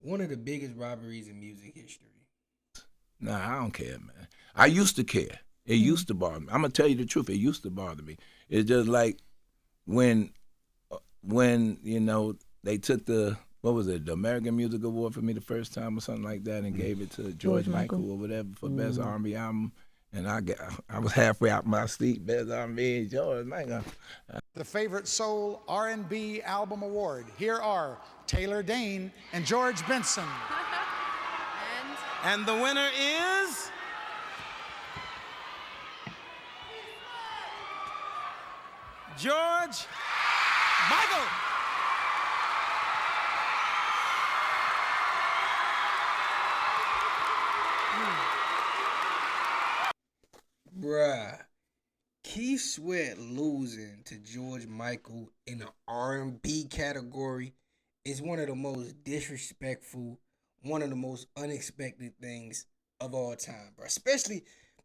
one of the biggest robberies in music history. Nah, I don't care, man. I used to care. It used to bother me. I'm gonna tell you the truth. It used to bother me. It's just like when when they took the what was it, the American Music Award for me the first time or something like that, and gave it to George Michael or whatever for best R&B album. And I was halfway out my seat, best R&B, George Michael. The Favorite Soul R&B Album Award. Here are Taylor Dane and George Benson. And the winner is George Michael. Bruh, Keith Sweat losing to George Michael in the R&B category is one of the most disrespectful, one of the most unexpected things of all time, bro. Especially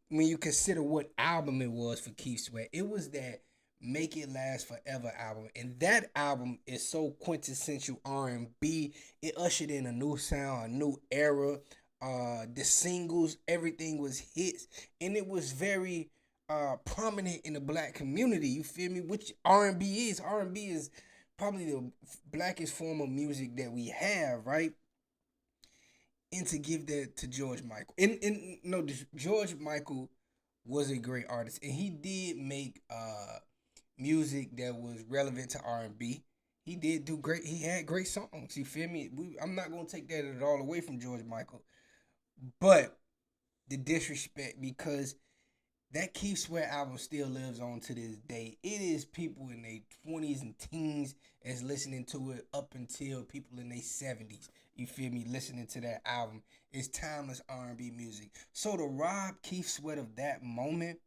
when you consider what album it was for Keith Sweat. It was that Make It Last Forever album, and that album is so quintessential R&B. It ushered in a new sound, a new era. The singles, everything was hits, and it was very prominent in the black community. You feel me? Which R&B is. R&B is probably the blackest form of music that we have, right? And to give that to George Michael, and no, George Michael was a great artist, and he did make music that was relevant to R&B. He did do great. He had great songs. You feel me? I'm not gonna take that at all away from George Michael. But the disrespect, because that Keith Sweat album still lives on to this day. It is people in their 20s and teens as listening to it up until people in their 70s. You feel me? Listening to that album. It's timeless R&B music. So to rob Keith Sweat of that moment,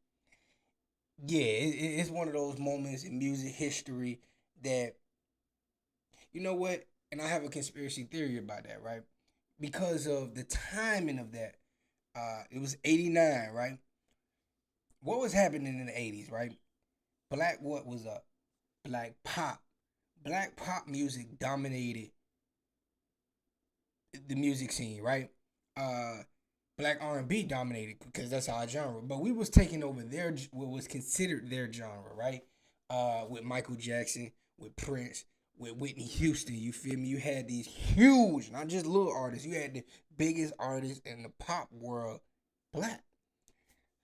yeah, it's one of those moments in music history that, you know what? And I have a conspiracy theory about that, right? Because of the timing of that. It was 89, right? What was happening in the 80s, right? What was up? Black pop. Black pop music dominated the music scene, right? Black R&B dominated because that's our genre. But we was taking over what was considered their genre, right? With Michael Jackson, with Prince, with Whitney Houston. You feel me? You had these huge, not just little artists. You had the biggest artists in the pop world, black.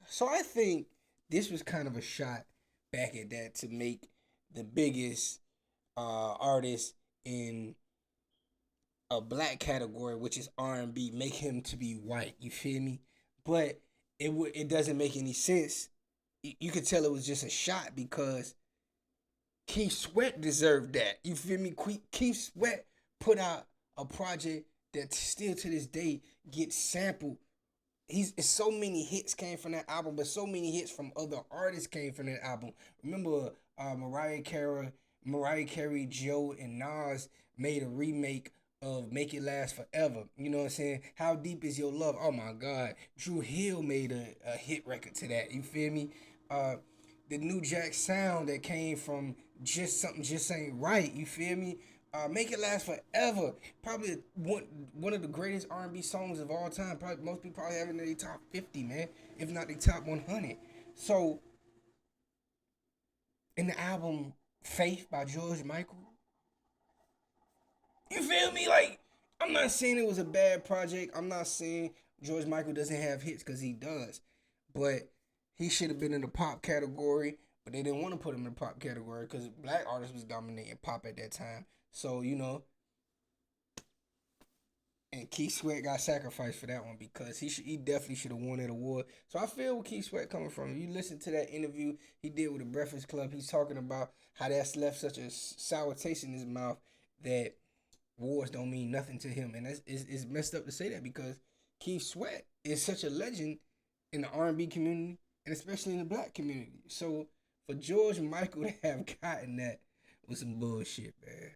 So I think this was kind of a shot back at that to make the biggest artist in a black category, which is R&B, make him to be white. You feel me? But it doesn't make any sense. You could tell it was just a shot because Keith Sweat deserved that. You feel me? Keith Sweat put out a project that still to this day gets sampled. So many hits came from that album, but so many hits from other artists came from that album. Remember, Mariah Carey, Joe, and Nas made a remake of Make It Last Forever. You know what I'm saying? How Deep Is Your Love? Oh my God. Drew Hill made a hit record to that. You feel me? The New Jack Sound that came from Just Something Just Ain't Right. You feel me? Make It Last Forever. Probably one of the greatest R&B songs of all time. Probably most people probably have it in their top 50, man. If not their top 100. So, in the album Faith by George Michael, you feel me? Like, I'm not saying it was a bad project. I'm not saying George Michael doesn't have hits, because he does. But he should have been in the pop category. But they didn't want to put him in the pop category because black artists was dominating pop at that time. So, and Keith Sweat got sacrificed for that one because he definitely should have won that award. So I feel where Keith Sweat coming from. If you listen to that interview he did with the Breakfast Club, he's talking about how that's left such a sour taste in his mouth that wars don't mean nothing to him. And it's messed up to say that because Keith Sweat is such a legend in the R&B community and especially in the black community. So for George Michael to have gotten that was some bullshit, man.